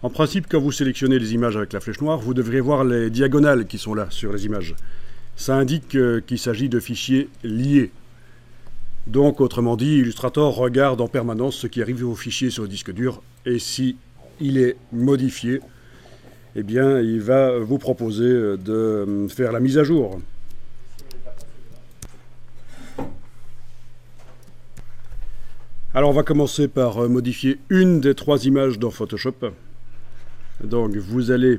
En principe, quand vous sélectionnez les images avec la flèche noire, vous devriez voir les diagonales qui sont là sur les images. Ça indique qu'il s'agit de fichiers liés. Donc, autrement dit, Illustrator regarde en permanence ce qui arrive au fichier sur le disque dur, et si il est modifié, eh bien, il va vous proposer de faire la mise à jour. Alors, on va commencer par modifier une des 3 images dans Photoshop. Donc, vous allez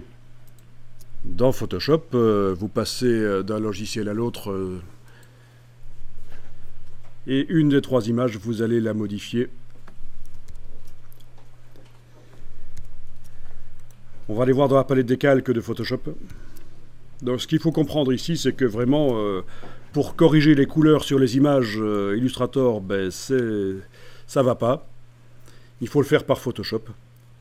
dans Photoshop, vous passez d'un logiciel à l'autre, et une des 3 images, vous allez la modifier. On va aller voir dans la palette des calques de Photoshop. Donc, ce qu'il faut comprendre ici, c'est que vraiment, pour corriger les couleurs sur les images Illustrator, ben, ça va pas. Il faut le faire par Photoshop.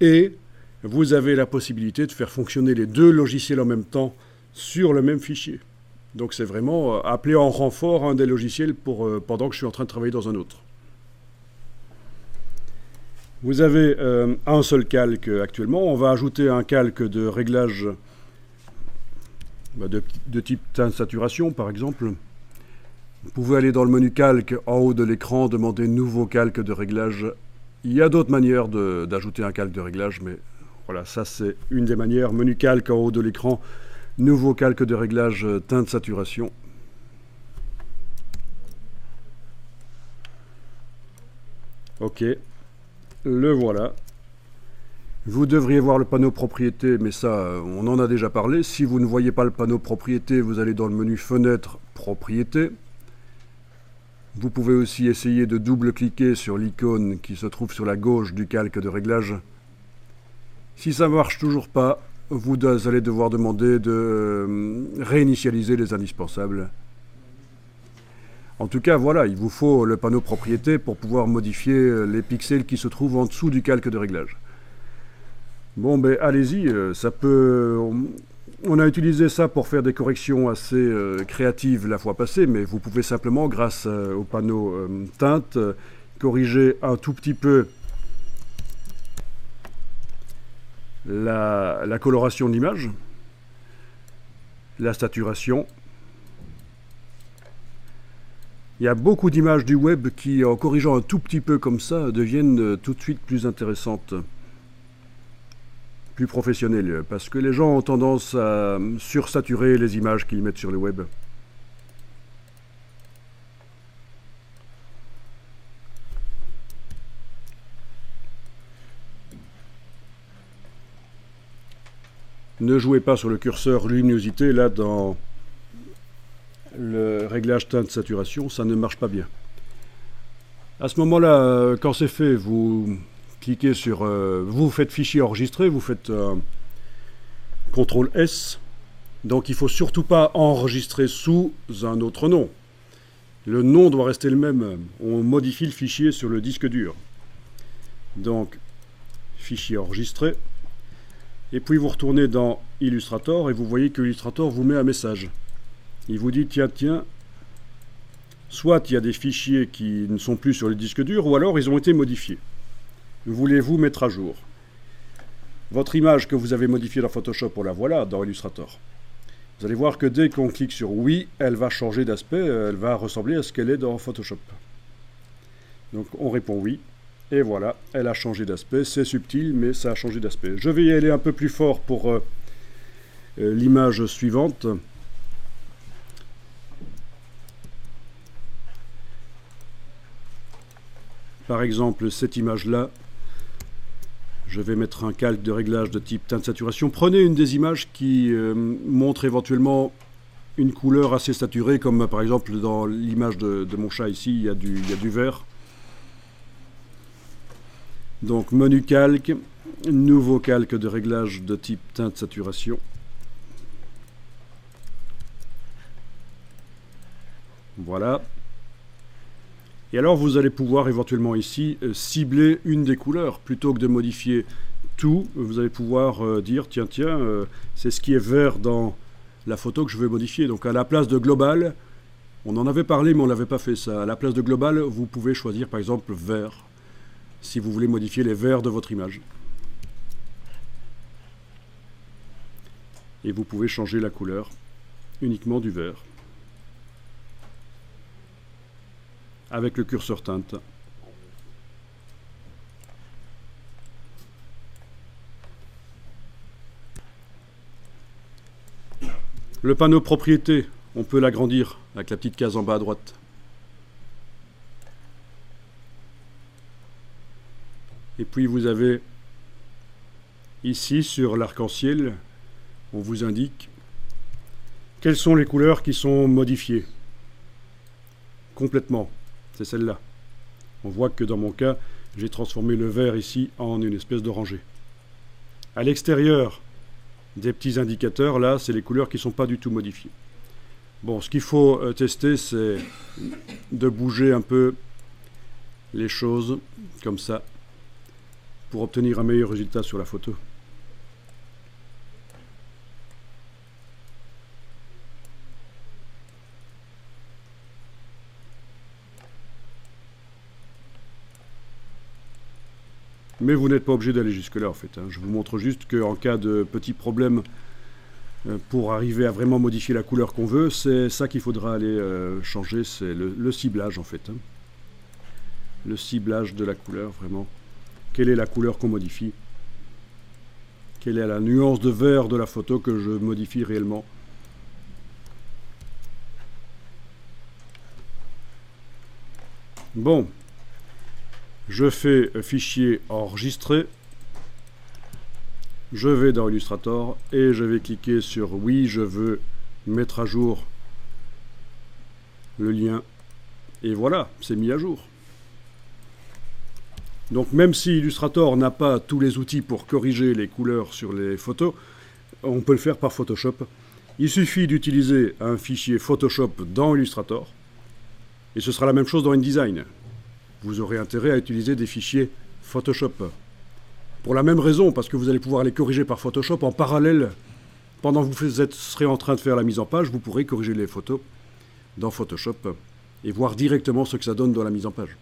Et vous avez la possibilité de faire fonctionner les 2 logiciels en même temps sur le même fichier. Donc c'est vraiment appeler en renfort un des logiciels pendant que je suis en train de travailler dans un autre. Vous avez un seul calque actuellement. On va ajouter un calque de réglage de type teinte saturation, par exemple. Vous pouvez aller dans le menu calque en haut de l'écran, demander nouveau calque de réglage. Il y a d'autres manières d'ajouter un calque de réglage, mais voilà, ça c'est une des manières. Menu calque en haut de l'écran, nouveau calque de réglage teinte saturation. Ok, le voilà. Vous devriez voir le panneau propriété, mais ça, on en a déjà parlé. Si vous ne voyez pas le panneau propriété, vous allez dans le menu fenêtre propriété. Vous pouvez aussi essayer de double-cliquer sur l'icône qui se trouve sur la gauche du calque de réglage. Si ça ne marche toujours pas, vous allez devoir demander de réinitialiser les indispensables. En tout cas, voilà, il vous faut le panneau propriété pour pouvoir modifier les pixels qui se trouvent en dessous du calque de réglage. Bon, ben allez-y, ça peut... On a utilisé ça pour faire des corrections assez créatives la fois passée, mais vous pouvez simplement, grâce au panneau teinte, corriger un tout petit peu la coloration de l'image, la saturation. Il y a beaucoup d'images du web qui, en corrigeant un tout petit peu comme ça, deviennent tout de suite plus intéressantes, plus professionnelles, parce que les gens ont tendance à sursaturer les images qu'ils mettent sur le web. Ne jouez pas sur le curseur luminosité, là, dans le réglage teinte saturation, ça ne marche pas bien. À ce moment-là, quand c'est fait, vous cliquez sur... vous faites fichier enregistré, vous faites CTRL S. Donc il ne faut surtout pas enregistrer sous un autre nom. Le nom doit rester le même. On modifie le fichier sur le disque dur. Donc, fichier enregistré. Et puis vous retournez dans Illustrator et vous voyez que Illustrator vous met un message. Il vous dit, tiens, soit il y a des fichiers qui ne sont plus sur le disque dur, ou alors ils ont été modifiés. Voulez-vous mettre à jour? Votre image que vous avez modifiée dans Photoshop, on la voit là, dans Illustrator. Vous allez voir que dès qu'on clique sur oui, elle va changer d'aspect, elle va ressembler à ce qu'elle est dans Photoshop. Donc on répond oui. Et voilà, elle a changé d'aspect, c'est subtil, mais ça a changé d'aspect. Je vais y aller un peu plus fort pour l'image suivante. Par exemple, cette image-là, je vais mettre un calque de réglage de type teinte saturation. Prenez une des images qui montre éventuellement une couleur assez saturée, comme par exemple dans l'image de mon chat ici, il y a du vert. Donc menu calque, nouveau calque de réglage de type teinte saturation. Voilà. Et alors vous allez pouvoir éventuellement ici cibler une des couleurs. Plutôt que de modifier tout, vous allez pouvoir dire tiens, c'est ce qui est vert dans la photo que je veux modifier. Donc à la place de global, on en avait parlé mais on n'avait pas fait ça. À la place de global, vous pouvez choisir par exemple vert, si vous voulez modifier les verts de votre image. Et vous pouvez changer la couleur uniquement du vert avec le curseur teinte. Le panneau propriété, on peut l'agrandir avec la petite case en bas à droite. Et puis vous avez ici sur l'arc-en-ciel, on vous indique quelles sont les couleurs qui sont modifiées complètement. C'est celle-là. On voit que dans mon cas, j'ai transformé le vert ici en une espèce d'orangé. À l'extérieur des petits indicateurs, là, c'est les couleurs qui ne sont pas du tout modifiées. Bon, ce qu'il faut tester, c'est de bouger un peu les choses comme ça pour obtenir un meilleur résultat sur la photo. Mais vous n'êtes pas obligé d'aller jusque-là, en fait. Je vous montre juste qu'en cas de petits problèmes, pour arriver à vraiment modifier la couleur qu'on veut, c'est ça qu'il faudra aller changer, c'est le ciblage, en fait. Le ciblage de la couleur, vraiment. Quelle est la couleur qu'on modifie? Quelle est la nuance de vert de la photo que je modifie réellement? Bon. Je fais fichier enregistré, je vais dans Illustrator et je vais cliquer sur oui, je veux mettre à jour le lien. Et voilà, c'est mis à jour. Donc même si Illustrator n'a pas tous les outils pour corriger les couleurs sur les photos, on peut le faire par Photoshop. Il suffit d'utiliser un fichier Photoshop dans Illustrator et ce sera la même chose dans InDesign. Vous aurez intérêt à utiliser des fichiers Photoshop. Pour la même raison, parce que vous allez pouvoir les corriger par Photoshop en parallèle. Pendant que vous serez en train de faire la mise en page, vous pourrez corriger les photos dans Photoshop et voir directement ce que ça donne dans la mise en page.